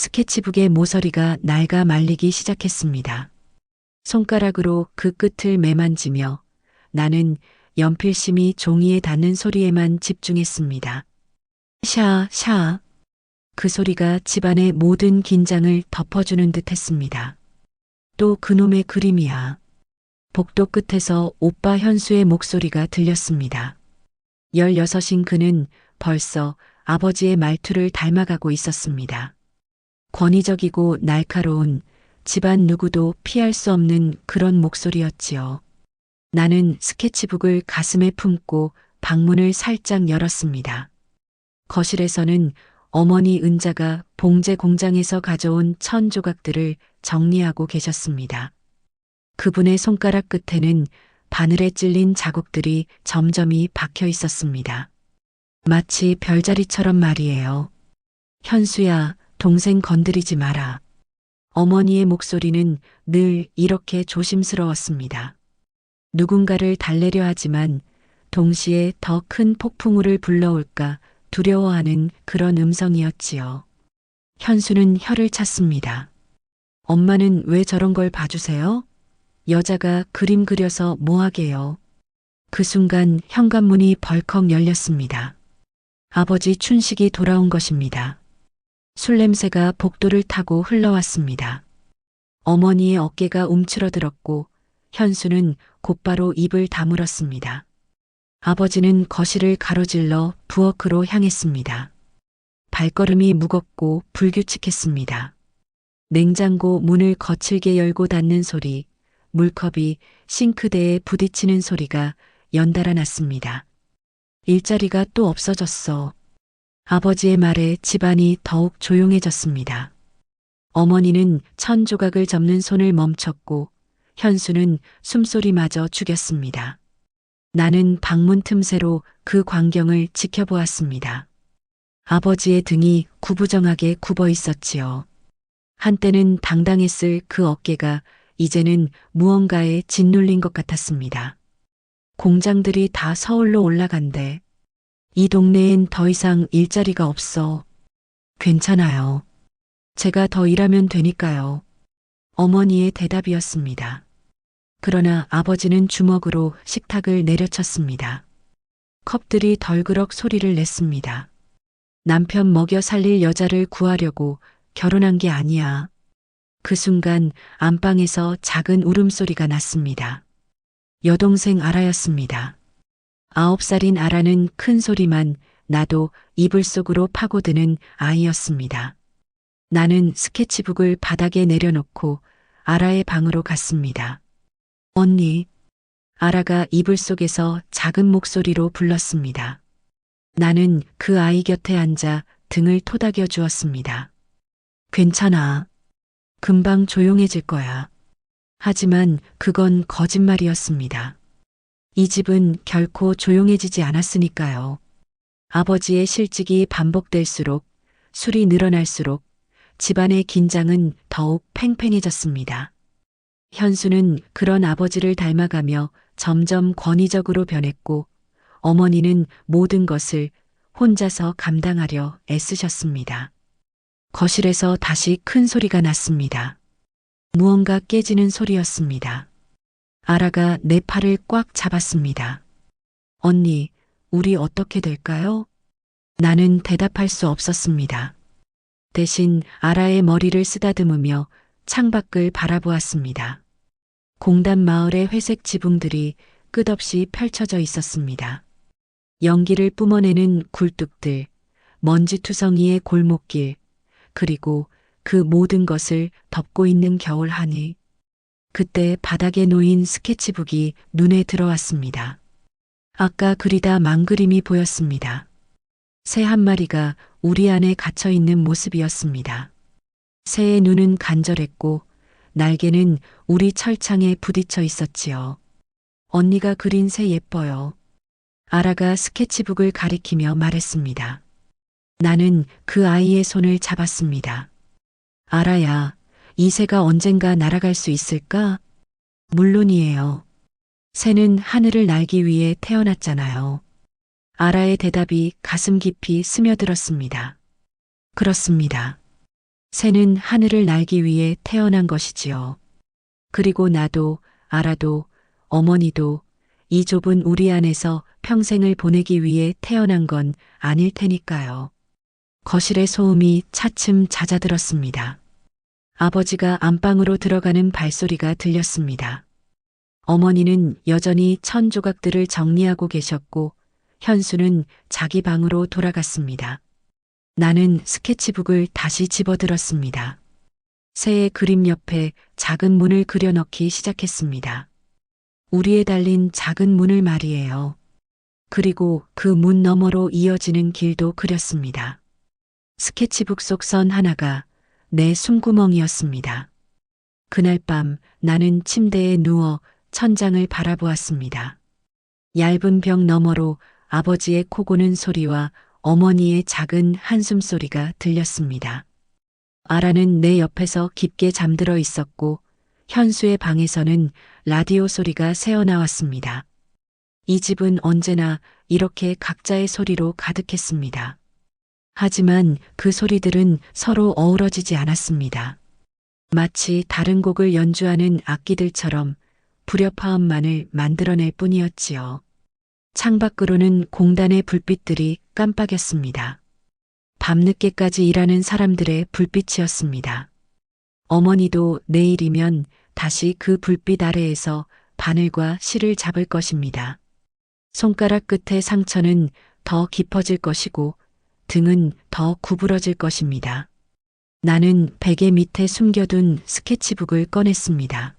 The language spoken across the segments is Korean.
스케치북의 모서리가 낡아 말리기 시작했습니다. 손가락으로 그 끝을 매만지며 나는 연필심이 종이에 닿는 소리에만 집중했습니다. 샤, 샤. 그 소리가 집안의 모든 긴장을 덮어주는 듯 했습니다. 또 그놈의 그림이야. 복도 끝에서 오빠 현수의 목소리가 들렸습니다. 16인 그는 벌써 아버지의 말투를 닮아가고 있었습니다. 권위적이고 날카로운, 집안 누구도 피할 수 없는 그런 목소리였지요. 나는 스케치북을 가슴에 품고 방문을 살짝 열었습니다. 거실에서는 어머니 은자가 봉제 공장에서 가져온 천 조각들을 정리하고 계셨습니다. 그분의 손가락 끝에는 바늘에 찔린 자국들이 점점이 박혀 있었습니다. 마치 별자리처럼 말이에요. 현수야, 동생 건드리지 마라. 어머니의 목소리는 늘 이렇게 조심스러웠습니다. 누군가를 달래려 하지만 동시에 더 큰 폭풍우를 불러올까 두려워하는 그런 음성이었지요. 현수는 혀를 찼습니다. 엄마는 왜 저런 걸 봐주세요? 여자가 그림 그려서 뭐하게요? 그 순간 현관문이 벌컥 열렸습니다. 아버지 춘식이 돌아온 것입니다. 술 냄새가 복도를 타고 흘러왔습니다. 어머니의 어깨가 움츠러들었고 현수는 곧바로 입을 다물었습니다. 아버지는 거실을 가로질러 부엌으로 향했습니다. 발걸음이 무겁고 불규칙했습니다. 냉장고 문을 거칠게 열고 닫는 소리, 물컵이 싱크대에 부딪히는 소리가 연달아 났습니다. 일자리가 또 없어졌어. 아버지의 말에 집안이 더욱 조용해졌습니다. 어머니는 천 조각을 접는 손을 멈췄고 현수는 숨소리마저 죽였습니다. 나는 방문 틈새로 그 광경을 지켜보았습니다. 아버지의 등이 구부정하게 굽어 있었지요. 한때는 당당했을 그 어깨가 이제는 무언가에 짓눌린 것 같았습니다. 공장들이 다 서울로 올라간대. 이 동네엔 더 이상 일자리가 없어. 괜찮아요. 제가 더 일하면 되니까요. 어머니의 대답이었습니다. 그러나 아버지는 주먹으로 식탁을 내려쳤습니다. 컵들이 덜그럭 소리를 냈습니다. 남편 먹여 살릴 여자를 구하려고 결혼한 게 아니야. 그 순간 안방에서 작은 울음소리가 났습니다. 여동생 아라였습니다. 9살인 아라는 큰 소리만 나도 이불 속으로 파고드는 아이였습니다. 나는 스케치북을 바닥에 내려놓고 아라의 방으로 갔습니다. 언니, 아라가 이불 속에서 작은 목소리로 불렀습니다. 나는 그 아이 곁에 앉아 등을 토닥여 주었습니다. 괜찮아. 금방 조용해질 거야. 하지만 그건 거짓말이었습니다. 이 집은 결코 조용해지지 않았으니까요. 아버지의 실직이 반복될수록 술이 늘어날수록 집안의 긴장은 더욱 팽팽해졌습니다. 현수는 그런 아버지를 닮아가며 점점 권위적으로 변했고 어머니는 모든 것을 혼자서 감당하려 애쓰셨습니다. 거실에서 다시 큰 소리가 났습니다. 무언가 깨지는 소리였습니다. 아라가 내 팔을 꽉 잡았습니다. 언니, 우리 어떻게 될까요? 나는 대답할 수 없었습니다. 대신 아라의 머리를 쓰다듬으며 창밖을 바라보았습니다. 공단 마을의 회색 지붕들이 끝없이 펼쳐져 있었습니다. 연기를 뿜어내는 굴뚝들, 먼지투성이의 골목길, 그리고 그 모든 것을 덮고 있는 겨울 하늘. 그때 바닥에 놓인 스케치북이 눈에 들어왔습니다. 아까 그리다 만 그림이 보였습니다. 새 한 마리가 우리 안에 갇혀 있는 모습이었습니다. 새의 눈은 간절했고 날개는 우리 철창에 부딪혀 있었지요. 언니가 그린 새 예뻐요. 아라가 스케치북을 가리키며 말했습니다. 나는 그 아이의 손을 잡았습니다. 아라야, 이 새가 언젠가 날아갈 수 있을까? 물론이에요. 새는 하늘을 날기 위해 태어났잖아요. 아라의 대답이 가슴 깊이 스며들었습니다. 그렇습니다. 새는 하늘을 날기 위해 태어난 것이지요. 그리고 나도, 아라도, 어머니도 이 좁은 우리 안에서 평생을 보내기 위해 태어난 건 아닐 테니까요. 거실의 소음이 차츰 잦아들었습니다. 아버지가 안방으로 들어가는 발소리가 들렸습니다. 어머니는 여전히 천 조각들을 정리하고 계셨고 현수는 자기 방으로 돌아갔습니다. 나는 스케치북을 다시 집어들었습니다. 새의 그림 옆에 작은 문을 그려넣기 시작했습니다. 우리에 달린 작은 문을 말이에요. 그리고 그 문 너머로 이어지는 길도 그렸습니다. 스케치북 속 선 하나가 내 숨구멍이었습니다. 그날 밤 나는 침대에 누워 천장을 바라보았습니다. 얇은 벽 너머로 아버지의 코 고는 소리와 어머니의 작은 한숨 소리가 들렸습니다. 아라는 내 옆에서 깊게 잠들어 있었고 현수의 방에서는 라디오 소리가 새어나왔습니다. 이 집은 언제나 이렇게 각자의 소리로 가득했습니다. 하지만 그 소리들은 서로 어우러지지 않았습니다. 마치 다른 곡을 연주하는 악기들처럼 불협화음만을 만들어낼 뿐이었지요. 창밖으로는 공단의 불빛들이 깜빡였습니다. 밤늦게까지 일하는 사람들의 불빛이었습니다. 어머니도 내일이면 다시 그 불빛 아래에서 바늘과 실을 잡을 것입니다. 손가락 끝의 상처는 더 깊어질 것이고 등은 더 구부러질 것입니다. 나는 베개 밑에 숨겨둔 스케치북을 꺼냈습니다.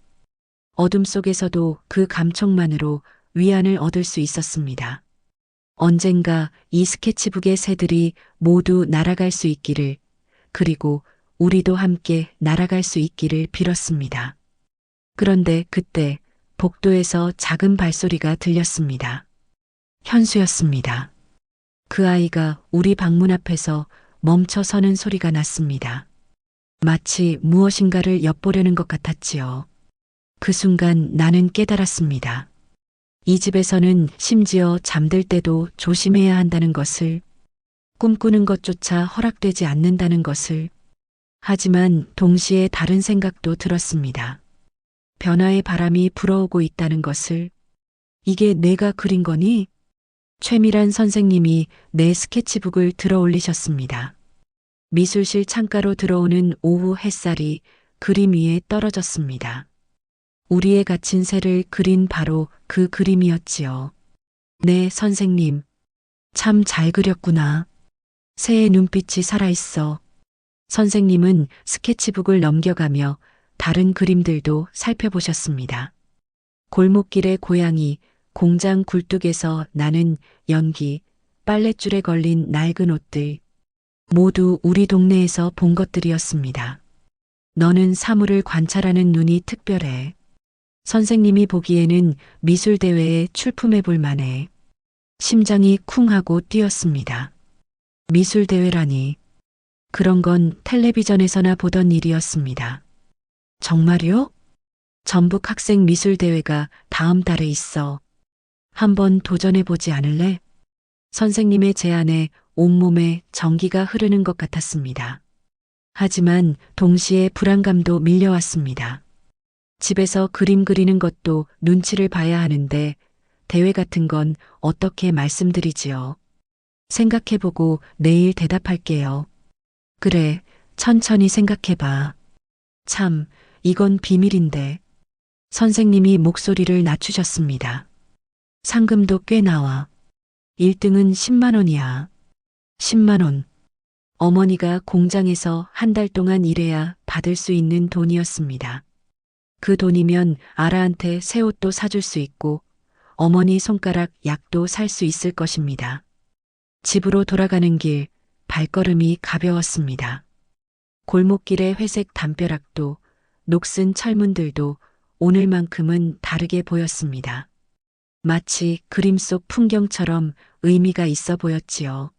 어둠 속에서도 그 감촉만으로 위안을 얻을 수 있었습니다. 언젠가 이 스케치북의 새들이 모두 날아갈 수 있기를, 그리고 우리도 함께 날아갈 수 있기를 빌었습니다. 그런데 그때 복도에서 작은 발소리가 들렸습니다. 현수였습니다. 그 아이가 우리 방문 앞에서 멈춰 서는 소리가 났습니다. 마치 무엇인가를 엿보려는 것 같았지요. 그 순간 나는 깨달았습니다. 이 집에서는 심지어 잠들 때도 조심해야 한다는 것을, 꿈꾸는 것조차 허락되지 않는다는 것을. 하지만 동시에 다른 생각도 들었습니다. 변화의 바람이 불어오고 있다는 것을. 이게 내가 그린 거니? 최미란 선생님이 내 스케치북을 들어 올리셨습니다. 미술실 창가로 들어오는 오후 햇살이 그림 위에 떨어졌습니다. 우리의 갇힌 새를 그린 바로 그 그림이었지요. 네, 선생님. 참 잘 그렸구나. 새의 눈빛이 살아있어. 선생님은 스케치북을 넘겨가며 다른 그림들도 살펴보셨습니다. 골목길의 고양이, 공장 굴뚝에서 나는 연기, 빨랫줄에 걸린 낡은 옷들, 모두 우리 동네에서 본 것들이었습니다. 너는 사물을 관찰하는 눈이 특별해. 선생님이 보기에는 미술대회에 출품해 볼 만해. 심장이 쿵 하고 뛰었습니다. 미술대회라니. 그런 건 텔레비전에서나 보던 일이었습니다. 정말요? 전북 학생 미술대회가 다음 달에 있어. 한번 도전해 보지 않을래? 선생님의 제안에 온몸에 전기가 흐르는 것 같았습니다. 하지만 동시에 불안감도 밀려왔습니다. 집에서 그림 그리는 것도 눈치를 봐야 하는데 대회 같은 건 어떻게 말씀드리지요? 생각해보고 내일 대답할게요. 그래, 천천히 생각해봐. 참, 이건 비밀인데. 선생님이 목소리를 낮추셨습니다. 상금도 꽤 나와. 1등은 10만 원이야. 10만 원. 어머니가 공장에서 한 달 동안 일해야 받을 수 있는 돈이었습니다. 그 돈이면 아라한테 새 옷도 사줄 수 있고 어머니 손가락 약도 살 수 있을 것입니다. 집으로 돌아가는 길 발걸음이 가벼웠습니다. 골목길의 회색 담벼락도 녹슨 철문들도 오늘만큼은 다르게 보였습니다. 마치 그림 속 풍경처럼 의미가 있어 보였지요.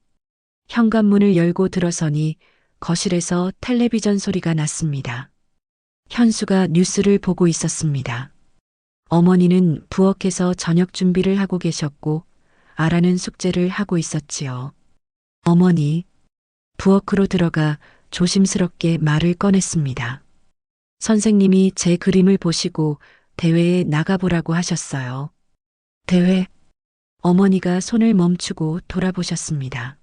현관문을 열고 들어서니 거실에서 텔레비전 소리가 났습니다. 현수가 뉴스를 보고 있었습니다. 어머니는 부엌에서 저녁 준비를 하고 계셨고 아라는 숙제를 하고 있었지요. 어머니, 부엌으로 들어가 조심스럽게 말을 꺼냈습니다. 선생님이 제 그림을 보시고 대회에 나가보라고 하셨어요. 대회? 어머니가 손을 멈추고 돌아보셨습니다.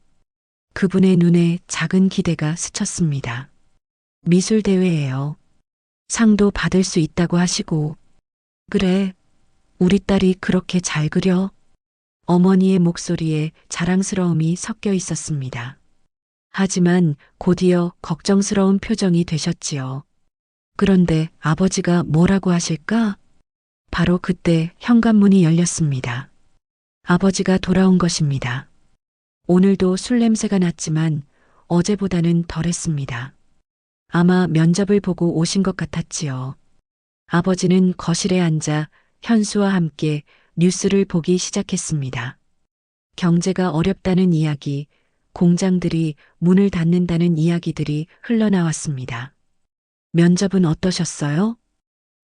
그분의 눈에 작은 기대가 스쳤습니다. 미술대회예요. 상도 받을 수 있다고 하시고. 그래, 우리 딸이 그렇게 잘 그려? 어머니의 목소리에 자랑스러움이 섞여 있었습니다. 하지만 곧이어 걱정스러운 표정이 되셨지요. 그런데 아버지가 뭐라고 하실까? 바로 그때 현관문이 열렸습니다. 아버지가 돌아온 것입니다. 오늘도 술 냄새가 났지만 어제보다는 덜했습니다. 아마 면접을 보고 오신 것 같았지요. 아버지는 거실에 앉아 현수와 함께 뉴스를 보기 시작했습니다. 경제가 어렵다는 이야기, 공장들이 문을 닫는다는 이야기들이 흘러나왔습니다. 면접은 어떠셨어요?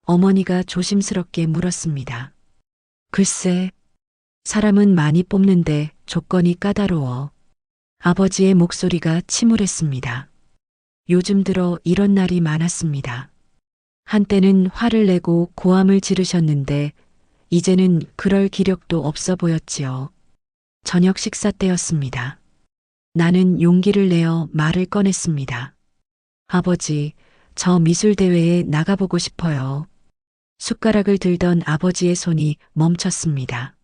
어머니가 조심스럽게 물었습니다. 글쎄, 사람은 많이 뽑는데 조건이 까다로워. 아버지의 목소리가 침울했습니다. 요즘 들어 이런 날이 많았습니다. 한때는 화를 내고 고함을 지르셨는데 이제는 그럴 기력도 없어 보였지요. 저녁 식사 때였습니다. 나는 용기를 내어 말을 꺼냈습니다. 아버지, 저 미술대회에 나가보고 싶어요. 숟가락을 들던 아버지의 손이 멈췄습니다.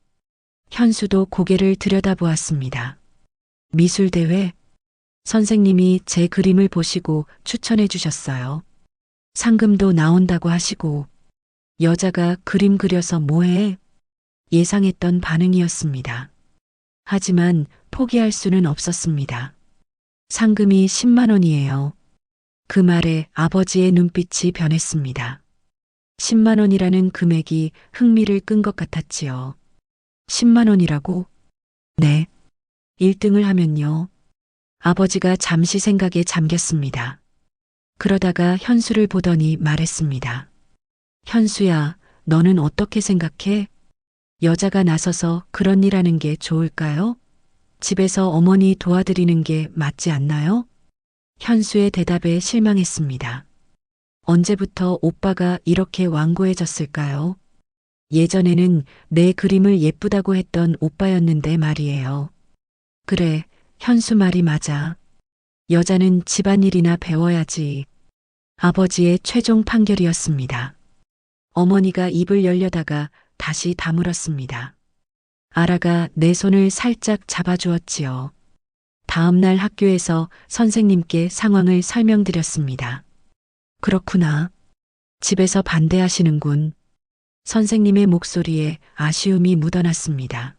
현수도 고개를 들여다보았습니다. 미술대회? 선생님이 제 그림을 보시고 추천해 주셨어요. 상금도 나온다고 하시고. 여자가 그림 그려서 뭐해? 예상했던 반응이었습니다. 하지만 포기할 수는 없었습니다. 상금이 10만 원이에요. 그 말에 아버지의 눈빛이 변했습니다. 10만 원이라는 금액이 흥미를 끈 것 같았지요. 10만 원이라고? 네. 1등을 하면요. 아버지가 잠시 생각에 잠겼습니다. 그러다가 현수를 보더니 말했습니다. 현수야, 너는 어떻게 생각해? 여자가 나서서 그런 일 하는 게 좋을까요? 집에서 어머니 도와드리는 게 맞지 않나요? 현수의 대답에 실망했습니다. 언제부터 오빠가 이렇게 완고해졌을까요? 예전에는 내 그림을 예쁘다고 했던 오빠였는데 말이에요. 그래, 현수 말이 맞아. 여자는 집안일이나 배워야지. 아버지의 최종 판결이었습니다. 어머니가 입을 열려다가 다시 다물었습니다. 아라가 내 손을 살짝 잡아주었지요. 다음 날 학교에서 선생님께 상황을 설명드렸습니다. 그렇구나. 집에서 반대하시는군. 선생님의 목소리에 아쉬움이 묻어났습니다.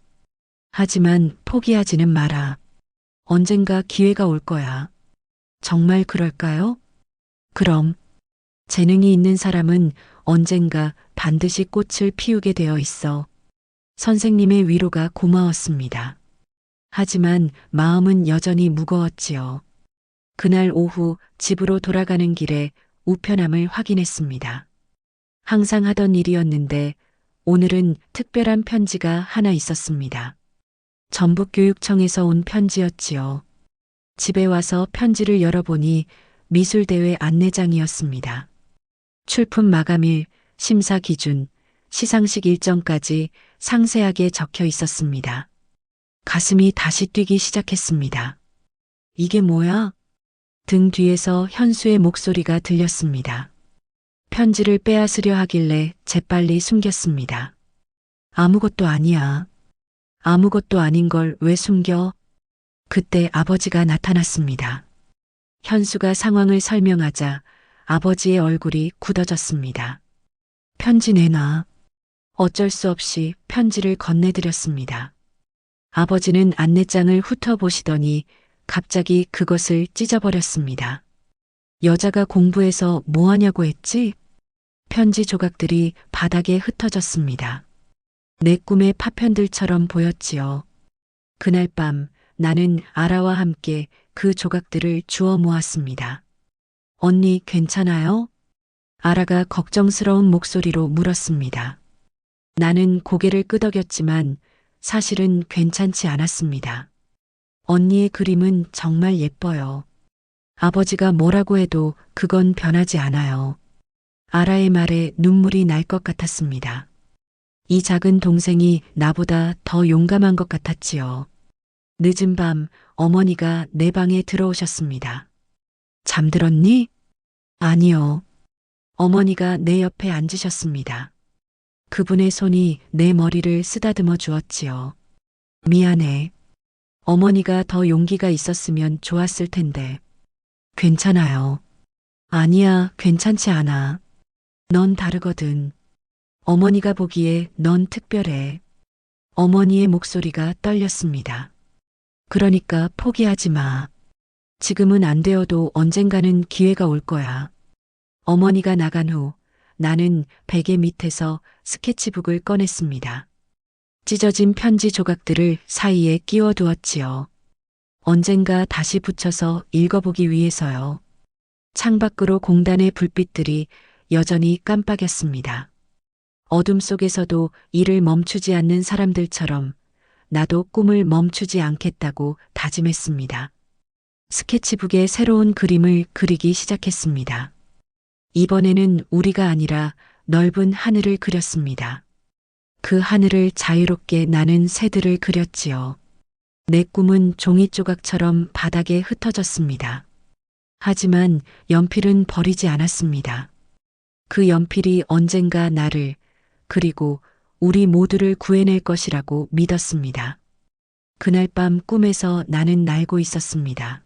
하지만 포기하지는 마라. 언젠가 기회가 올 거야. 정말 그럴까요? 그럼 재능이 있는 사람은 언젠가 반드시 꽃을 피우게 되어 있어. 선생님의 위로가 고마웠습니다. 하지만 마음은 여전히 무거웠지요. 그날 오후 집으로 돌아가는 길에 우편함을 확인했습니다. 항상 하던 일이었는데 오늘은 특별한 편지가 하나 있었습니다. 전북교육청에서 온 편지였지요. 집에 와서 편지를 열어보니 미술대회 안내장이었습니다. 출품 마감일, 심사 기준, 시상식 일정까지 상세하게 적혀 있었습니다. 가슴이 다시 뛰기 시작했습니다. 이게 뭐야? 등 뒤에서 현수의 목소리가 들렸습니다. 편지를 빼앗으려 하길래 재빨리 숨겼습니다. 아무것도 아니야. 아무것도 아닌 걸 왜 숨겨? 그때 아버지가 나타났습니다. 현수가 상황을 설명하자 아버지의 얼굴이 굳어졌습니다. 편지 내놔. 어쩔 수 없이 편지를 건네드렸습니다. 아버지는 안내장을 훑어보시더니 갑자기 그것을 찢어버렸습니다. 여자가 공부해서 뭐 하냐고 했지? 편지 조각들이 바닥에 흩어졌습니다. 내 꿈의 파편들처럼 보였지요. 그날 밤 나는 아라와 함께 그 조각들을 주워 모았습니다. 언니 괜찮아요? 아라가 걱정스러운 목소리로 물었습니다. 나는 고개를 끄덕였지만 사실은 괜찮지 않았습니다. 언니의 그림은 정말 예뻐요. 아버지가 뭐라고 해도 그건 변하지 않아요. 아라의 말에 눈물이 날 것 같았습니다. 이 작은 동생이 나보다 더 용감한 것 같았지요. 늦은 밤 어머니가 내 방에 들어오셨습니다. 잠들었니? 아니요. 어머니가 내 옆에 앉으셨습니다. 그분의 손이 내 머리를 쓰다듬어 주었지요. 미안해. 어머니가 더 용기가 있었으면 좋았을 텐데. 괜찮아요. 아니야, 괜찮지 않아. 넌 다르거든. 어머니가 보기에 넌 특별해. 어머니의 목소리가 떨렸습니다. 그러니까 포기하지 마. 지금은 안 되어도 언젠가는 기회가 올 거야. 어머니가 나간 후 나는 베개 밑에서 스케치북을 꺼냈습니다. 찢어진 편지 조각들을 사이에 끼워 두었지요. 언젠가 다시 붙여서 읽어보기 위해서요. 창밖으로 공단의 불빛들이 여전히 깜빡였습니다. 어둠 속에서도 일을 멈추지 않는 사람들처럼 나도 꿈을 멈추지 않겠다고 다짐했습니다. 스케치북에 새로운 그림을 그리기 시작했습니다. 이번에는 우리가 아니라 넓은 하늘을 그렸습니다. 그 하늘을 자유롭게 나는 새들을 그렸지요. 내 꿈은 종이 조각처럼 바닥에 흩어졌습니다. 하지만 연필은 버리지 않았습니다. 그 연필이 언젠가 나를 그리고 우리 모두를 구해낼 것이라고 믿었습니다. 그날 밤 꿈에서 나는 날고 있었습니다.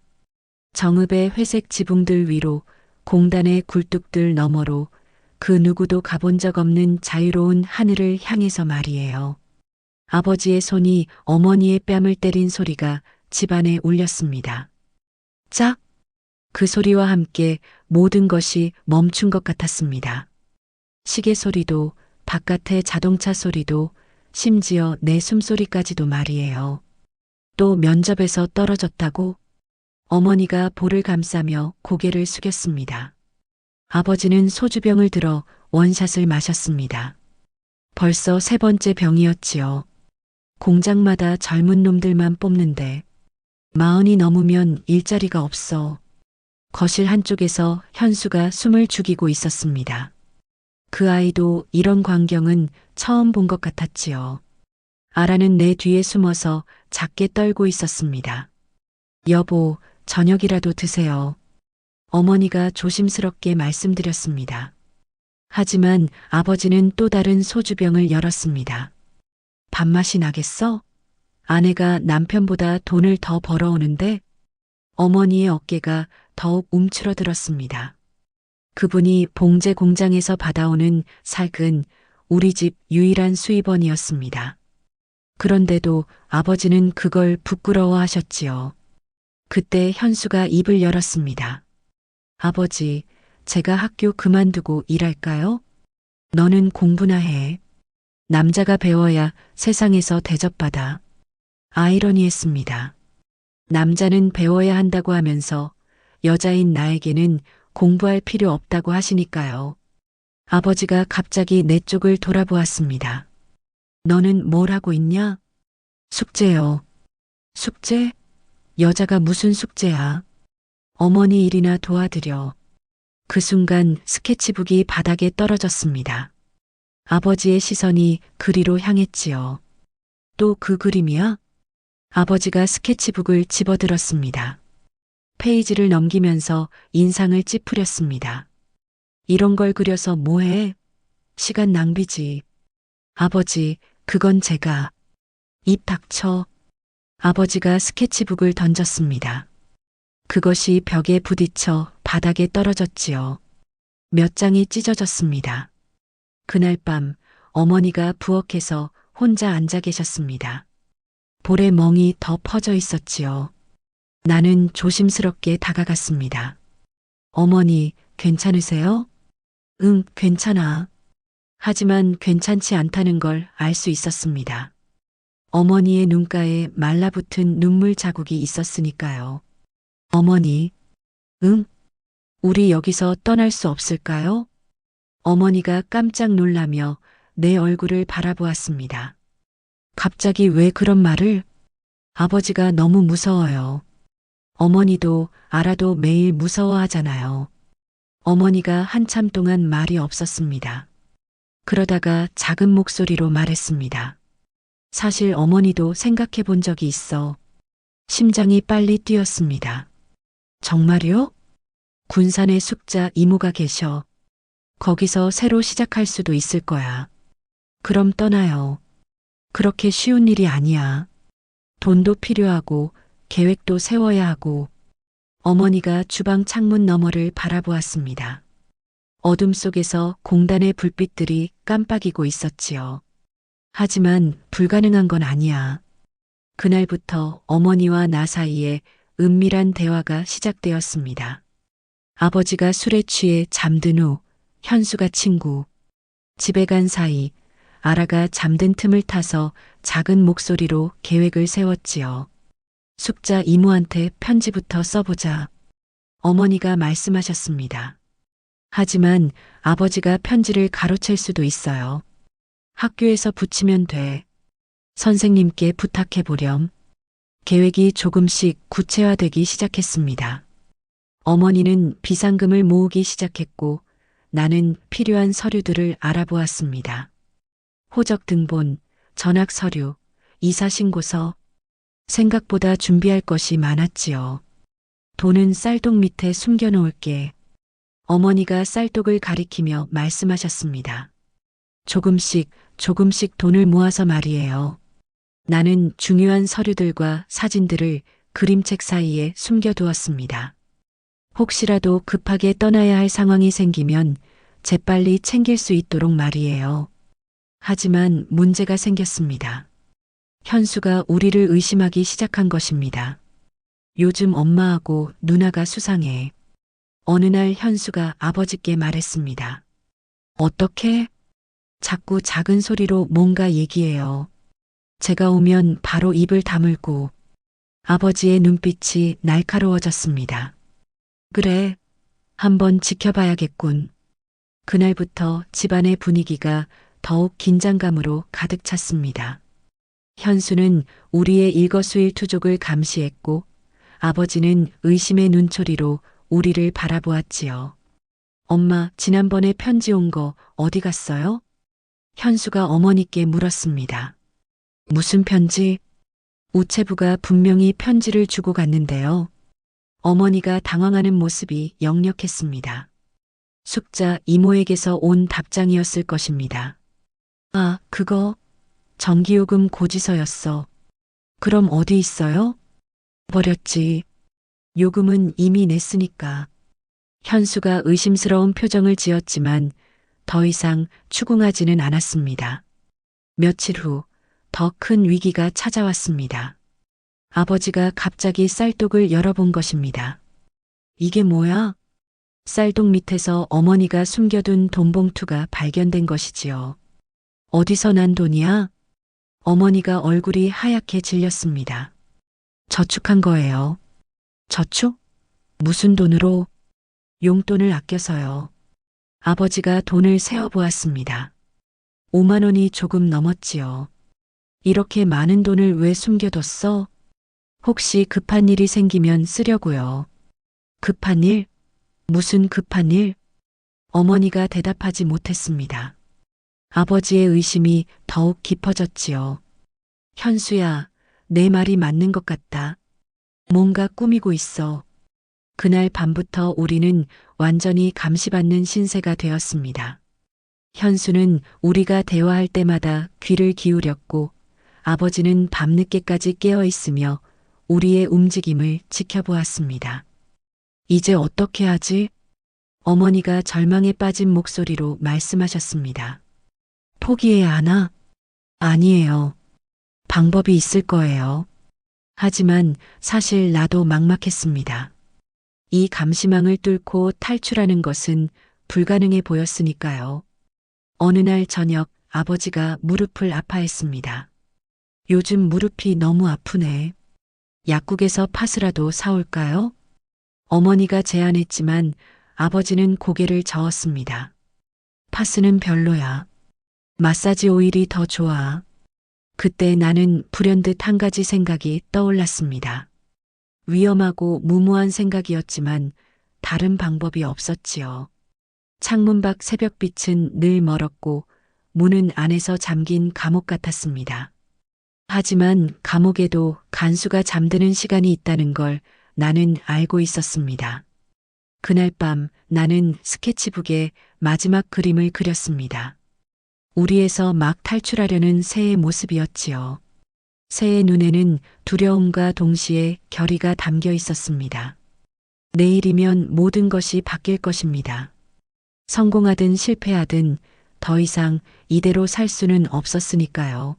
정읍의 회색 지붕들 위로 공단의 굴뚝들 너머로 그 누구도 가본 적 없는 자유로운 하늘을 향해서 말이에요. 아버지의 손이 어머니의 뺨을 때린 소리가 집안에 울렸습니다. 짝! 그 소리와 함께 모든 것이 멈춘 것 같았습니다. 시계 소리도, 바깥의 자동차 소리도, 심지어 내 숨소리까지도 말이에요. 또 면접에서 떨어졌다고? 어머니가 볼을 감싸며 고개를 숙였습니다. 아버지는 소주병을 들어 원샷을 마셨습니다. 벌써 세 번째 병이었지요. 공장마다 젊은 놈들만 뽑는데 40이 넘으면 일자리가 없어. 거실 한쪽에서 현수가 숨을 죽이고 있었습니다. 그 아이도 이런 광경은 처음 본 것 같았지요. 아라는 내 뒤에 숨어서 작게 떨고 있었습니다. 여보, 저녁이라도 드세요. 어머니가 조심스럽게 말씀드렸습니다. 하지만 아버지는 또 다른 소주병을 열었습니다. 밥맛이 나겠어? 아내가 남편보다 돈을 더 벌어오는데? 어머니의 어깨가 더욱 움츠러들었습니다. 그분이 봉제 공장에서 받아오는 살근 우리 집 유일한 수입원이었습니다. 그런데도 아버지는 그걸 부끄러워하셨지요. 그때 현수가 입을 열었습니다. 아버지, 제가 학교 그만두고 일할까요? 너는 공부나 해. 남자가 배워야 세상에서 대접받아. 아이러니했습니다. 남자는 배워야 한다고 하면서 여자인 나에게는 공부할 필요 없다고 하시니까요. 아버지가 갑자기 내 쪽을 돌아보았습니다. 너는 뭘 하고 있냐? 숙제요. 숙제? 여자가 무슨 숙제야? 어머니 일이나 도와드려. 그 순간 스케치북이 바닥에 떨어졌습니다. 아버지의 시선이 그리로 향했지요. 또 그 그림이야? 아버지가 스케치북을 집어들었습니다. 페이지를 넘기면서 인상을 찌푸렸습니다. 이런 걸 그려서 뭐해? 시간 낭비지. 아버지, 그건 제가. 입 닥쳐. 아버지가 스케치북을 던졌습니다. 그것이 벽에 부딪혀 바닥에 떨어졌지요. 몇 장이 찢어졌습니다. 그날 밤 어머니가 부엌에서 혼자 앉아 계셨습니다. 볼에 멍이 더 퍼져 있었지요. 나는 조심스럽게 다가갔습니다. 어머니, 괜찮으세요? 응, 괜찮아. 하지만 괜찮지 않다는 걸 알 수 있었습니다. 어머니의 눈가에 말라붙은 눈물 자국이 있었으니까요. 어머니, 응? 우리 여기서 떠날 수 없을까요? 어머니가 깜짝 놀라며 내 얼굴을 바라보았습니다. 갑자기 왜 그런 말을? 아버지가 너무 무서워요. 어머니도 알아도 매일 무서워하잖아요. 어머니가 한참 동안 말이 없었습니다. 그러다가 작은 목소리로 말했습니다. 사실 어머니도 생각해 본 적이 있어. 심장이 빨리 뛰었습니다. 정말요? 군산에 숙자 이모가 계셔. 거기서 새로 시작할 수도 있을 거야. 그럼 떠나요. 그렇게 쉬운 일이 아니야. 돈도 필요하고 계획도 세워야 하고. 어머니가 주방 창문 너머를 바라보았습니다. 어둠 속에서 공단의 불빛들이 깜빡이고 있었지요. 하지만 불가능한 건 아니야. 그날부터 어머니와 나 사이에 은밀한 대화가 시작되었습니다. 아버지가 술에 취해 잠든 후 현수가 친구, 집에 간 사이 아라가 잠든 틈을 타서 작은 목소리로 계획을 세웠지요. 숙자 이모한테 편지부터 써보자. 어머니가 말씀하셨습니다. 하지만 아버지가 편지를 가로챌 수도 있어요. 학교에서 붙이면 돼. 선생님께 부탁해 보렴. 계획이 조금씩 구체화되기 시작했습니다. 어머니는 비상금을 모으기 시작했고 나는 필요한 서류들을 알아보았습니다. 호적 등본, 전학 서류, 이사 신고서. 생각보다 준비할 것이 많았지요. 돈은 쌀독 밑에 숨겨놓을게. 어머니가 쌀독을 가리키며 말씀하셨습니다. 조금씩 돈을 모아서 말이에요. 나는 중요한 서류들과 사진들을 그림책 사이에 숨겨두었습니다. 혹시라도 급하게 떠나야 할 상황이 생기면 재빨리 챙길 수 있도록 말이에요. 하지만 문제가 생겼습니다. 현수가 우리를 의심하기 시작한 것입니다. 요즘 엄마하고 누나가 수상해. 어느 날 현수가 아버지께 말했습니다. 어떻게? 자꾸 작은 소리로 뭔가 얘기해요. 제가 오면 바로 입을 다물고. 아버지의 눈빛이 날카로워졌습니다. 그래, 한번 지켜봐야겠군. 그날부터 집안의 분위기가 더욱 긴장감으로 가득 찼습니다. 현수는 우리의 일거수일투족을 감시했고 아버지는 의심의 눈초리로 우리를 바라보았지요. 엄마, 지난번에 편지 온 거 어디 갔어요? 현수가 어머니께 물었습니다. 무슨 편지? 우체부가 분명히 편지를 주고 갔는데요. 어머니가 당황하는 모습이 역력했습니다. 숙자 이모에게서 온 답장이었을 것입니다. 아, 그거 전기요금 고지서였어. 그럼 어디 있어요? 버렸지. 요금은 이미 냈으니까. 현수가 의심스러운 표정을 지었지만 더 이상 추궁하지는 않았습니다. 며칠 후 더 큰 위기가 찾아왔습니다. 아버지가 갑자기 쌀독을 열어본 것입니다. 이게 뭐야? 쌀독 밑에서 어머니가 숨겨둔 돈봉투가 발견된 것이지요. 어디서 난 돈이야? 어머니가 얼굴이 하얗게 질렸습니다. 저축한 거예요. 저축? 무슨 돈으로? 용돈을 아껴서요. 아버지가 돈을 세어보았습니다. 5만 원이 조금 넘었지요. 이렇게 많은 돈을 왜 숨겨뒀어? 혹시 급한 일이 생기면 쓰려고요. 급한 일? 무슨 급한 일? 어머니가 대답하지 못했습니다. 아버지의 의심이 더욱 깊어졌지요. 현수야, 내 말이 맞는 것 같다. 뭔가 꾸미고 있어. 그날 밤부터 우리는 완전히 감시받는 신세가 되었습니다. 현수는 우리가 대화할 때마다 귀를 기울였고 아버지는 밤늦게까지 깨어 있으며 우리의 움직임을 지켜보았습니다. 이제 어떻게 하지? 어머니가 절망에 빠진 목소리로 말씀하셨습니다. 포기해야 하나? 아니에요. 방법이 있을 거예요. 하지만 사실 나도 막막했습니다. 이 감시망을 뚫고 탈출하는 것은 불가능해 보였으니까요. 어느 날 저녁 아버지가 무릎을 아파했습니다. 요즘 무릎이 너무 아프네. 약국에서 팥이라도 사올까요? 어머니가 제안했지만 아버지는 고개를 저었습니다. 팥은 별로야. 마사지 오일이 더 좋아. 그때 나는 불현듯 한 가지 생각이 떠올랐습니다. 위험하고 무모한 생각이었지만 다른 방법이 없었지요. 창문 밖 새벽빛은 늘 멀었고 문은 안에서 잠긴 감옥 같았습니다. 하지만 감옥에도 간수가 잠드는 시간이 있다는 걸 나는 알고 있었습니다. 그날 밤 나는 스케치북에 마지막 그림을 그렸습니다. 우리에서 막 탈출하려는 새의 모습이었지요. 새의 눈에는 두려움과 동시에 결의가 담겨 있었습니다. 내일이면 모든 것이 바뀔 것입니다. 성공하든 실패하든 더 이상 이대로 살 수는 없었으니까요.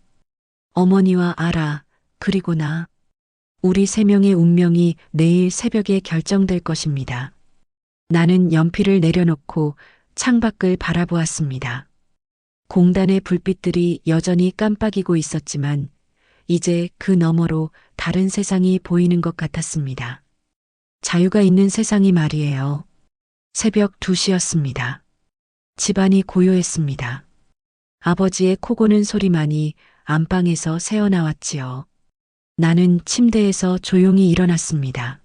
어머니와 아라, 그리고 나. 우리 세 명의 운명이 내일 새벽에 결정될 것입니다. 나는 연필을 내려놓고 창밖을 바라보았습니다. 공단의 불빛들이 여전히 깜빡이고 있었지만 이제 그 너머로 다른 세상이 보이는 것 같았습니다. 자유가 있는 세상이 말이에요. 새벽 2시였습니다. 집안이 고요했습니다. 아버지의 코 고는 소리만이 안방에서 새어나왔지요. 나는 침대에서 조용히 일어났습니다.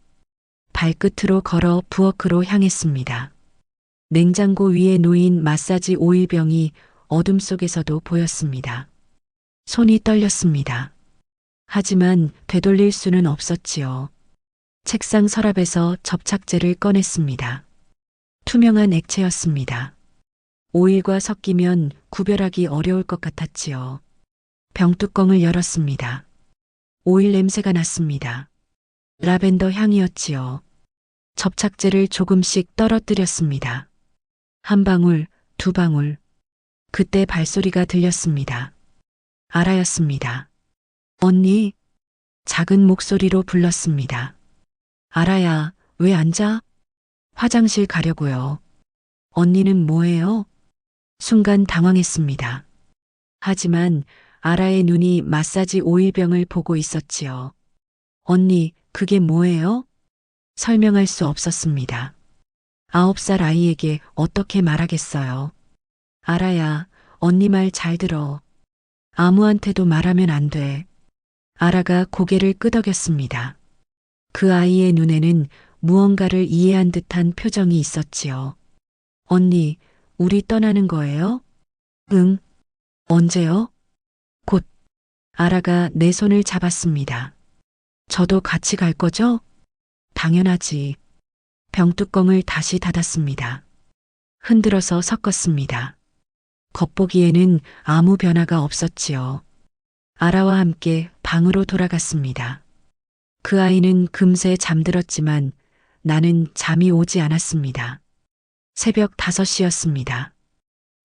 발끝으로 걸어 부엌으로 향했습니다. 냉장고 위에 놓인 마사지 오일병이 어둠 속에서도 보였습니다. 손이 떨렸습니다. 하지만 되돌릴 수는 없었지요. 책상 서랍에서 접착제를 꺼냈습니다. 투명한 액체였습니다. 오일과 섞이면 구별하기 어려울 것 같았지요. 병뚜껑을 열었습니다. 오일 냄새가 났습니다. 라벤더 향이었지요. 접착제를 조금씩 떨어뜨렸습니다. 한 방울, 두 방울. 그때 발소리가 들렸습니다. 아라였습니다. 언니, 작은 목소리로 불렀습니다. 아라야, 왜 앉아? 화장실 가려고요. 언니는 뭐해요? 순간 당황했습니다. 하지만 아라의 눈이 마사지 오일병을 보고 있었지요. 언니, 그게 뭐예요? 설명할 수 없었습니다. 9살 아이에게 어떻게 말하겠어요. 아라야, 언니 말 잘 들어. 아무한테도 말하면 안 돼. 아라가 고개를 끄덕였습니다. 그 아이의 눈에는 무언가를 이해한 듯한 표정이 있었지요. 언니, 우리 떠나는 거예요? 응. 언제요? 곧. 아라가 내 손을 잡았습니다. 저도 같이 갈 거죠? 당연하지. 병뚜껑을 다시 닫았습니다. 흔들어서 섞었습니다. 겉보기에는 아무 변화가 없었지요. 아라와 함께 방으로 돌아갔습니다. 그 아이는 금세 잠들었지만 나는 잠이 오지 않았습니다. 새벽 5시였습니다.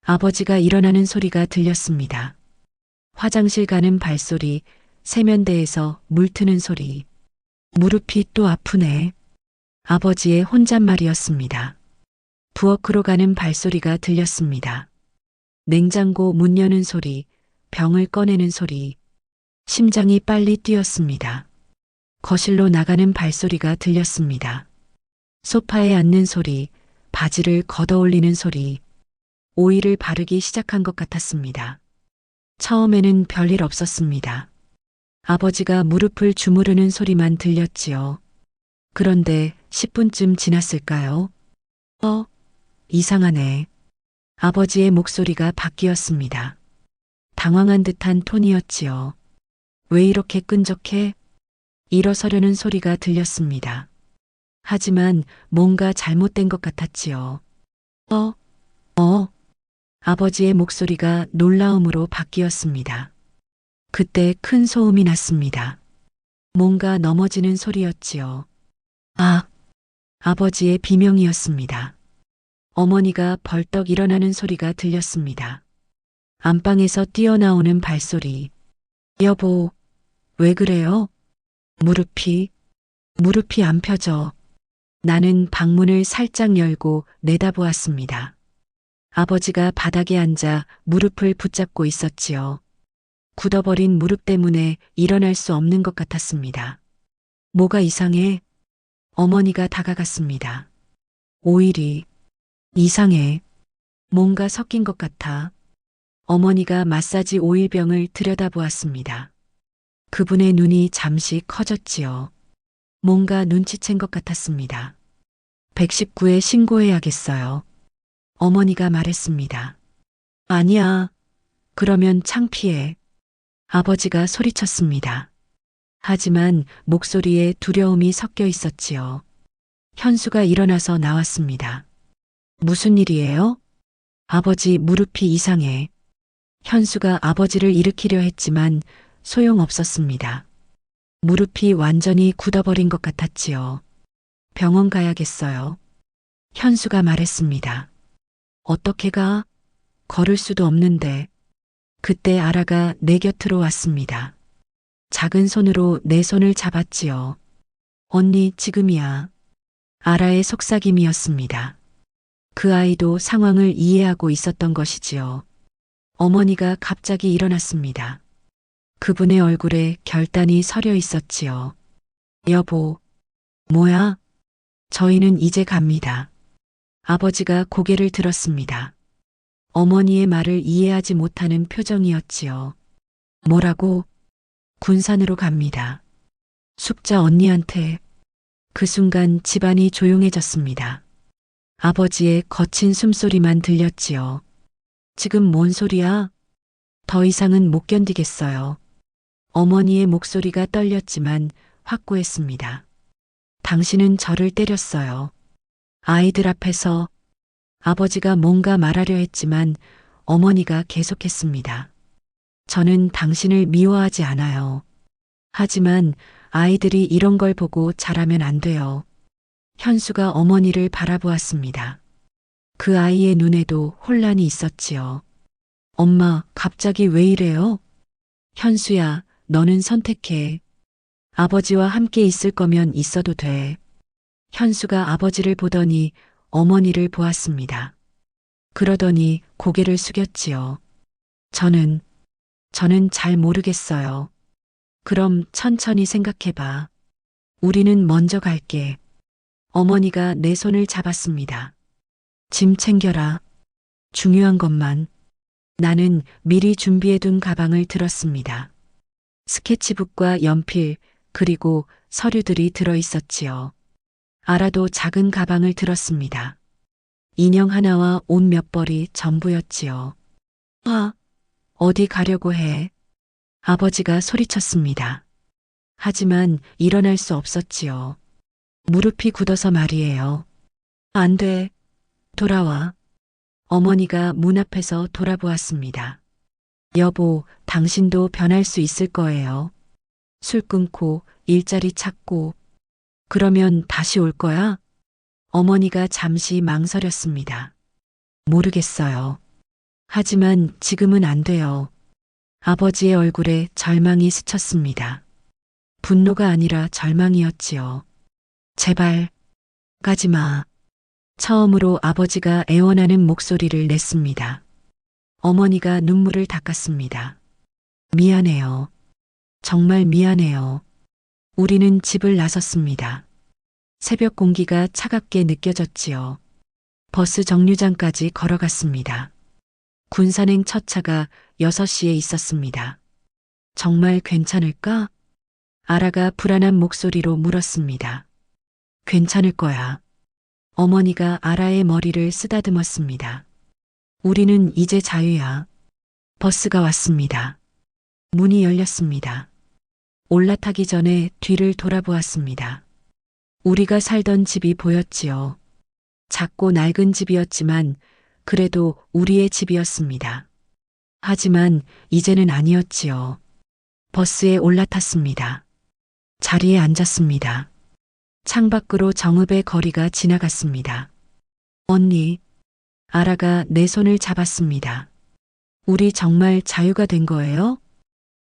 아버지가 일어나는 소리가 들렸습니다. 화장실 가는 발소리, 세면대에서 물 트는 소리. 무릎이 또 아프네. 아버지의 혼잣말이었습니다. 부엌으로 가는 발소리가 들렸습니다. 냉장고 문 여는 소리, 병을 꺼내는 소리. 심장이 빨리 뛰었습니다. 거실로 나가는 발소리가 들렸습니다. 소파에 앉는 소리, 바지를 걷어올리는 소리. 오일을 바르기 시작한 것 같았습니다. 처음에는 별일 없었습니다. 아버지가 무릎을 주무르는 소리만 들렸지요. 그런데 10분쯤 지났을까요? 이상하네. 아버지의 목소리가 바뀌었습니다. 당황한 듯한 톤이었지요. 왜 이렇게 끈적해? 일어서려는 소리가 들렸습니다. 하지만 뭔가 잘못된 것 같았지요. 아버지의 목소리가 놀라움으로 바뀌었습니다. 그때 큰 소음이 났습니다. 뭔가 넘어지는 소리였지요. 아버지의 비명이었습니다. 어머니가 벌떡 일어나는 소리가 들렸습니다. 안방에서 뛰어나오는 발소리. 여보, 왜 그래요? 무릎이 안 펴져. 나는 방문을 살짝 열고 내다보았습니다. 아버지가 바닥에 앉아 무릎을 붙잡고 있었지요. 굳어버린 무릎 때문에 일어날 수 없는 것 같았습니다. 뭐가 이상해? 어머니가 다가갔습니다. 오일이 이상해. 뭔가 섞인 것 같아. 어머니가 마사지 오일병을 들여다보았습니다. 그분의 눈이 잠시 커졌지요. 뭔가 눈치챈 것 같았습니다. 119에 신고해야겠어요. 어머니가 말했습니다. 아니야. 그러면 창피해. 아버지가 소리쳤습니다. 하지만 목소리에 두려움이 섞여 있었지요. 현수가 일어나서 나왔습니다. 무슨 일이에요? 아버지 무릎이 이상해. 현수가 아버지를 일으키려 했지만 소용없었습니다. 무릎이 완전히 굳어버린 것 같았지요. 병원 가야겠어요. 현수가 말했습니다. 어떻게 가? 걸을 수도 없는데. 그때 아라가 내 곁으로 왔습니다. 작은 손으로 내 손을 잡았지요. 언니, 지금이야. 아라의 속삭임이었습니다. 그 아이도 상황을 이해하고 있었던 것이지요. 어머니가 갑자기 일어났습니다. 그분의 얼굴에 결단이 서려 있었지요. 여보, 뭐야? 저희는 이제 갑니다. 아버지가 고개를 들었습니다. 어머니의 말을 이해하지 못하는 표정이었지요. 뭐라고? 군산으로 갑니다. 숙자 언니한테. 그 순간 집안이 조용해졌습니다. 아버지의 거친 숨소리만 들렸지요. 지금 뭔 소리야? 더 이상은 못 견디겠어요. 어머니의 목소리가 떨렸지만 확고했습니다. 당신은 저를 때렸어요. 아이들 앞에서. 아버지가 뭔가 말하려 했지만 어머니가 계속했습니다. 저는 당신을 미워하지 않아요. 하지만 아이들이 이런 걸 보고 자라면 안 돼요. 현수가 어머니를 바라보았습니다. 그 아이의 눈에도 혼란이 있었지요. 엄마, 갑자기 왜 이래요? 현수야, 너는 선택해. 아버지와 함께 있을 거면 있어도 돼. 현수가 아버지를 보더니 어머니를 보았습니다. 그러더니 고개를 숙였지요. 저는 잘 모르겠어요. 그럼 천천히 생각해봐. 우리는 먼저 갈게. 어머니가 내 손을 잡았습니다. 짐 챙겨라. 중요한 것만. 나는 미리 준비해둔 가방을 들었습니다. 스케치북과 연필, 그리고 서류들이 들어있었지요. 아라도 작은 가방을 들었습니다. 인형 하나와 옷 몇 벌이 전부였지요. 어디 가려고 해? 아버지가 소리쳤습니다. 하지만 일어날 수 없었지요. 무릎이 굳어서 말이에요. 안 돼. 돌아와. 어머니가 문 앞에서 돌아보았습니다. 여보, 당신도 변할 수 있을 거예요. 술 끊고 일자리 찾고. 그러면 다시 올 거야? 어머니가 잠시 망설였습니다. 모르겠어요. 하지만 지금은 안 돼요. 아버지의 얼굴에 절망이 스쳤습니다. 분노가 아니라 절망이었지요. 제발, 가지 마. 처음으로 아버지가 애원하는 목소리를 냈습니다. 어머니가 눈물을 닦았습니다. 미안해요. 정말 미안해요. 우리는 집을 나섰습니다. 새벽 공기가 차갑게 느껴졌지요. 버스 정류장까지 걸어갔습니다. 군산행 첫 차가 6시에 있었습니다. 정말 괜찮을까? 아라가 불안한 목소리로 물었습니다. 괜찮을 거야. 어머니가 아라의 머리를 쓰다듬었습니다. 우리는 이제 자유야. 버스가 왔습니다. 문이 열렸습니다. 올라타기 전에 뒤를 돌아보았습니다. 우리가 살던 집이 보였지요. 작고 낡은 집이었지만 그래도 우리의 집이었습니다. 하지만 이제는 아니었지요. 버스에 올라탔습니다. 자리에 앉았습니다. 창밖으로 정읍의 거리가 지나갔습니다. 언니, 아라가 내 손을 잡았습니다. 우리 정말 자유가 된 거예요?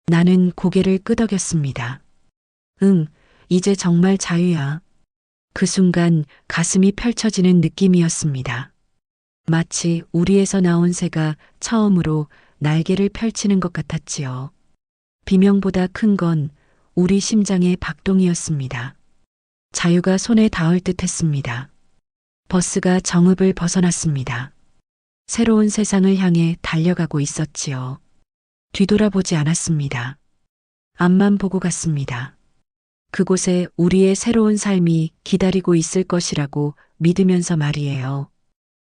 나는 고개를 끄덕였습니다. 응, 이제 정말 자유야. 그 순간 가슴이 펼쳐지는 느낌이었습니다. 마치 우리에서 나온 새가 처음으로 날개를 펼치는 것 같았지요. 비명보다 큰 건 우리 심장의 박동이었습니다. 자유가 손에 닿을 듯 했습니다. 버스가 정읍을 벗어났습니다. 새로운 세상을 향해 달려가고 있었지요. 뒤돌아보지 않았습니다. 앞만 보고 갔습니다. 그곳에 우리의 새로운 삶이 기다리고 있을 것이라고 믿으면서 말이에요.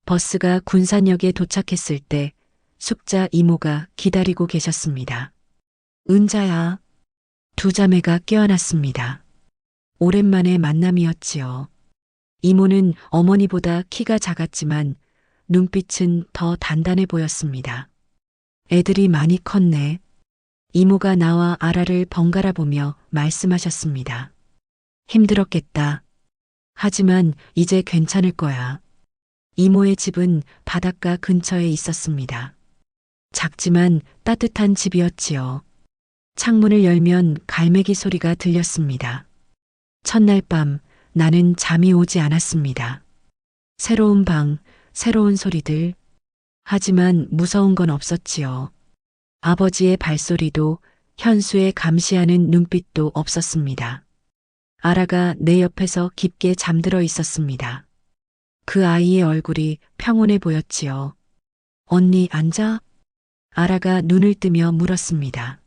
버스가 군산역에 도착했을 때 숙자 이모가 기다리고 계셨습니다. 은자야. 두 자매가 껴안았습니다. 오랜만에 만남이었지요. 이모는 어머니보다 키가 작았지만 눈빛은 더 단단해 보였습니다. 애들이 많이 컸네. 이모가 나와 아라를 번갈아 보며 말씀하셨습니다. 힘들었겠다. 하지만 이제 괜찮을 거야. 이모의 집은 바닷가 근처에 있었습니다. 작지만 따뜻한 집이었지요. 창문을 열면 갈매기 소리가 들렸습니다. 첫날 밤 나는 잠이 오지 않았습니다. 새로운 방, 새로운 소리들. 하지만 무서운 건 없었지요. 아버지의 발소리도 현수의 감시하는 눈빛도 없었습니다. 아라가 내 옆에서 깊게 잠들어 있었습니다. 그 아이의 얼굴이 평온해 보였지요. 언니 앉아? 아라가 눈을 뜨며 물었습니다.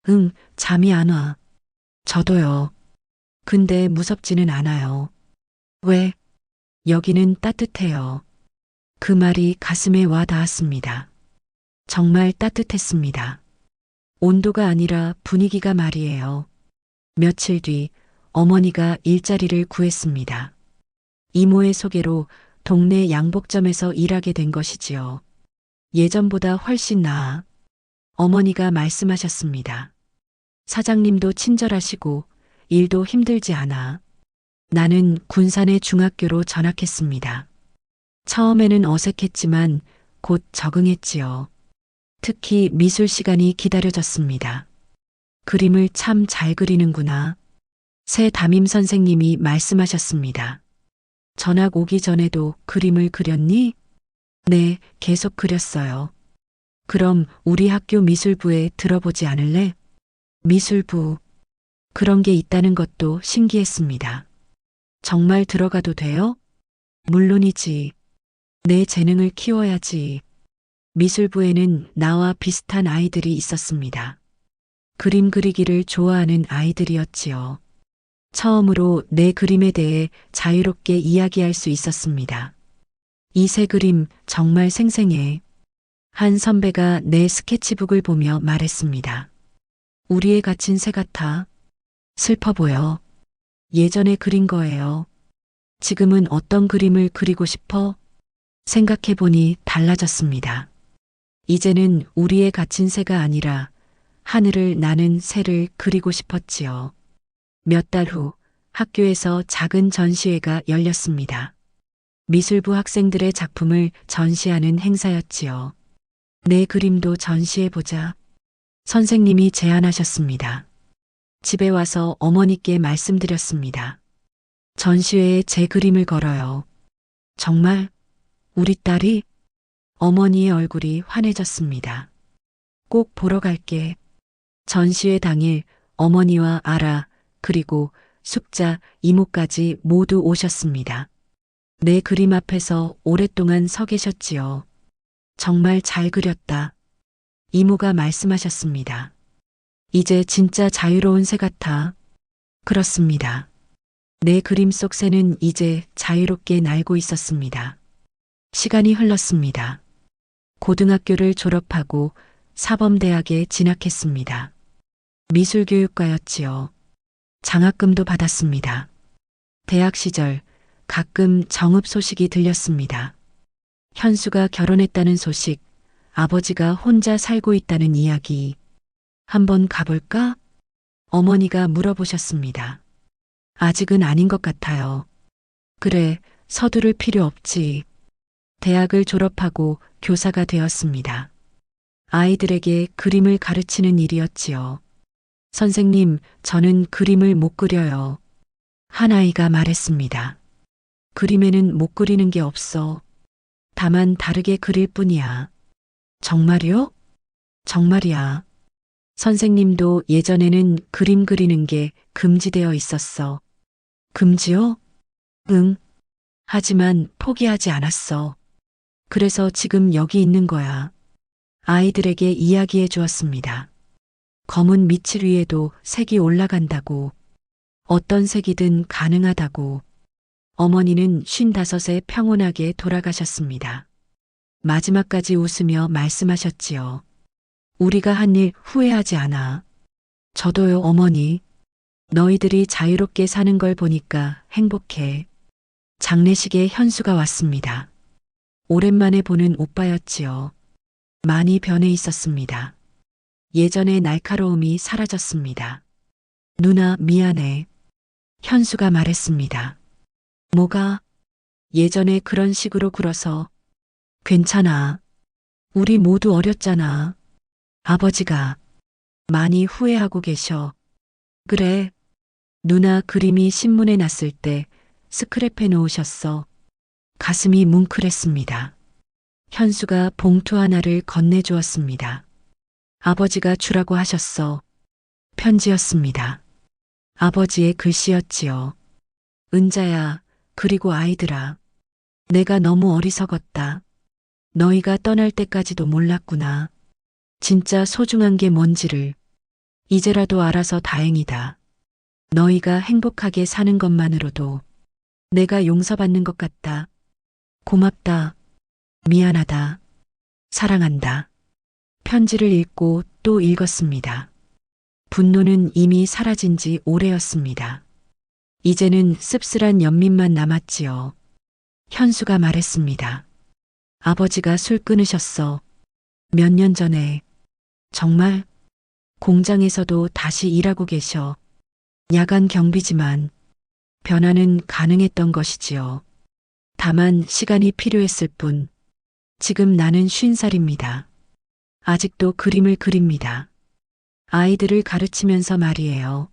응, 잠이 안 와. 저도요. 근데 무섭지는 않아요. 왜? 여기는 따뜻해요. 그 말이 가슴에 와 닿았습니다. 정말 따뜻했습니다. 온도가 아니라 분위기가 말이에요. 며칠 뒤 어머니가 일자리를 구했습니다. 이모의 소개로 동네 양복점에서 일하게 된 것이지요. 예전보다 훨씬 나아. 어머니가 말씀하셨습니다. 사장님도 친절하시고 일도 힘들지 않아. 나는 군산의 중학교로 전학했습니다. 처음에는 어색했지만 곧 적응했지요. 특히 미술 시간이 기다려졌습니다. 그림을 참 잘 그리는구나. 새 담임 선생님이 말씀하셨습니다. 전학 오기 전에도 그림을 그렸니? 네, 계속 그렸어요. 그럼 우리 학교 미술부에 들어보지 않을래? 미술부. 그런 게 있다는 것도 신기했습니다. 정말 들어가도 돼요? 물론이지. 내 재능을 키워야지. 미술부에는 나와 비슷한 아이들이 있었습니다. 그림 그리기를 좋아하는 아이들이었지요. 처음으로 내 그림에 대해 자유롭게 이야기할 수 있었습니다. 이 새 그림 정말 생생해. 한 선배가 내 스케치북을 보며 말했습니다. 우리의 갇힌 새 같아. 슬퍼 보여. 예전에 그린 거예요. 지금은 어떤 그림을 그리고 싶어? 생각해보니 달라졌습니다. 이제는 우리의 갇힌 새가 아니라 하늘을 나는 새를 그리고 싶었지요. 몇 달 후 학교에서 작은 전시회가 열렸습니다. 미술부 학생들의 작품을 전시하는 행사였지요. 내 그림도 전시해보자. 선생님이 제안하셨습니다. 집에 와서 어머니께 말씀드렸습니다. 전시회에 제 그림을 걸어요. 정말? 우리 딸이? 어머니의 얼굴이 환해졌습니다. 꼭 보러 갈게. 전시회 당일 어머니와 아라 그리고 숙자 이모까지 모두 오셨습니다. 내 그림 앞에서 오랫동안 서 계셨지요. 정말 잘 그렸다. 이모가 말씀하셨습니다. 이제 진짜 자유로운 새 같아. 그렇습니다. 내 그림 속 새는 이제 자유롭게 날고 있었습니다. 시간이 흘렀습니다. 고등학교를 졸업하고 사범대학에 진학했습니다. 미술교육과였지요. 장학금도 받았습니다. 대학 시절 가끔 정읍 소식이 들렸습니다. 현수가 결혼했다는 소식, 아버지가 혼자 살고 있다는 이야기. 한번 가볼까? 어머니가 물어보셨습니다. 아직은 아닌 것 같아요. 그래, 서두를 필요 없지. 대학을 졸업하고 교사가 되었습니다. 아이들에게 그림을 가르치는 일이었지요. 선생님, 저는 그림을 못 그려요. 한 아이가 말했습니다. 그림에는 못 그리는 게 없어. 다만 다르게 그릴 뿐이야. 정말이요? 정말이야. 선생님도 예전에는 그림 그리는 게 금지되어 있었어. 금지요? 응. 하지만 포기하지 않았어. 그래서 지금 여기 있는 거야. 아이들에게 이야기해 주었습니다. 검은 밑칠 위에도 색이 올라간다고. 어떤 색이든 가능하다고. 어머니는 55에 평온하게 돌아가셨습니다. 마지막까지 웃으며 말씀하셨지요. 우리가 한 일 후회하지 않아. 저도요, 어머니. 너희들이 자유롭게 사는 걸 보니까 행복해. 장례식에 현수가 왔습니다. 오랜만에 보는 오빠였지요. 많이 변해 있었습니다. 예전의 날카로움이 사라졌습니다. 누나, 미안해. 현수가 말했습니다. 뭐가? 예전에 그런 식으로 굴어서. 괜찮아. 우리 모두 어렸잖아. 아버지가 많이 후회하고 계셔. 그래. 누나 그림이 신문에 났을 때 스크랩해 놓으셨어. 가슴이 뭉클했습니다. 현수가 봉투 하나를 건네주었습니다. 아버지가 주라고 하셨어. 편지였습니다. 아버지의 글씨였지요. 은자야, 그리고 아이들아. 내가 너무 어리석었다. 너희가 떠날 때까지도 몰랐구나. 진짜 소중한 게 뭔지를. 이제라도 알아서 다행이다. 너희가 행복하게 사는 것만으로도 내가 용서받는 것 같다. 고맙다. 미안하다. 사랑한다. 편지를 읽고 또 읽었습니다. 분노는 이미 사라진 지 오래였습니다. 이제는 씁쓸한 연민만 남았지요. 현수가 말했습니다. 아버지가 술 끊으셨어. 몇 년 전에. 정말? 공장에서도 다시 일하고 계셔. 야간 경비지만 변화는 가능했던 것이지요. 다만 시간이 필요했을 뿐. 지금 나는 50살입니다. 아직도 그림을 그립니다. 아이들을 가르치면서 말이에요.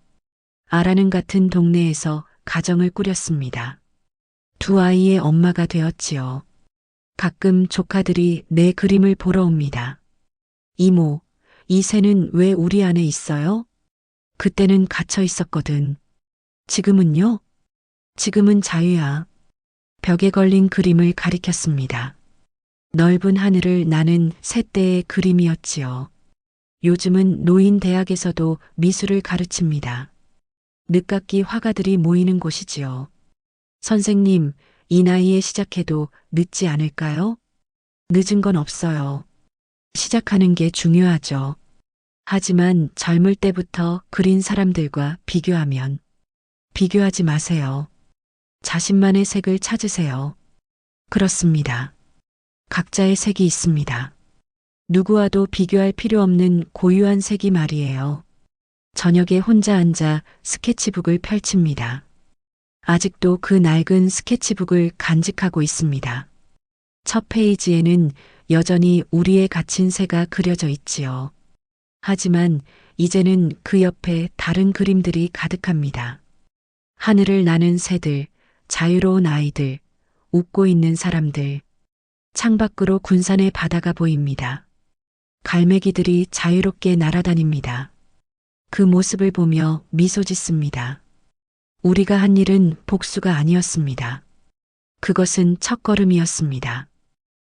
아라는 같은 동네에서 가정을 꾸렸습니다. 두 아이의 엄마가 되었지요. 가끔 조카들이 내 그림을 보러 옵니다. 이모, 이 새는 왜 우리 안에 있어요? 그때는 갇혀 있었거든. 지금은요? 지금은 자유야. 벽에 걸린 그림을 가리켰습니다. 넓은 하늘을 나는 새떼의 그림이었지요. 요즘은 노인 대학에서도 미술을 가르칩니다. 늦깎이 화가들이 모이는 곳이지요. 선생님, 이 나이에 시작해도 늦지 않을까요? 늦은 건 없어요. 시작하는 게 중요하죠. 하지만 젊을 때부터 그린 사람들과 비교하면 비교하지 마세요. 자신만의 색을 찾으세요. 그렇습니다. 각자의 색이 있습니다. 누구와도 비교할 필요 없는 고유한 색이 말이에요. 저녁에 혼자 앉아 스케치북을 펼칩니다. 아직도 그 낡은 스케치북을 간직하고 있습니다. 첫 페이지에는 여전히 우리의 갇힌 새가 그려져 있지요. 하지만 이제는 그 옆에 다른 그림들이 가득합니다. 하늘을 나는 새들, 자유로운 아이들, 웃고 있는 사람들. 창밖으로 군산의 바다가 보입니다. 갈매기들이 자유롭게 날아다닙니다. 그 모습을 보며 미소 짓습니다. 우리가 한 일은 복수가 아니었습니다. 그것은 첫걸음이었습니다.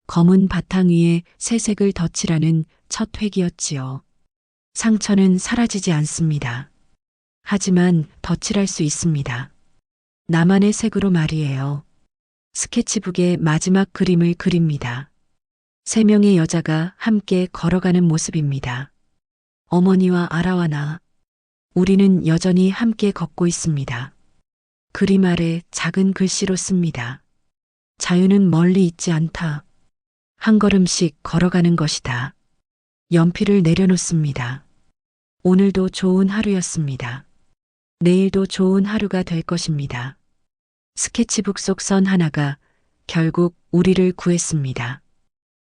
검은 바탕 위에 새색을 덧칠하는 첫 획이었지요. 상처는 사라지지 않습니다. 하지만 덧칠할 수 있습니다. 나만의 색으로 말이에요. 스케치북의 마지막 그림을 그립니다. 3명의 여자가 함께 걸어가는 모습입니다. 어머니와 아라와 나. 우리는 여전히 함께 걷고 있습니다. 그림 아래 작은 글씨로 씁니다. 자유는 멀리 있지 않다. 한 걸음씩 걸어가는 것이다. 연필을 내려놓습니다. 오늘도 좋은 하루였습니다. 내일도 좋은 하루가 될 것입니다. 스케치북 속 선 하나가 결국 우리를 구했습니다.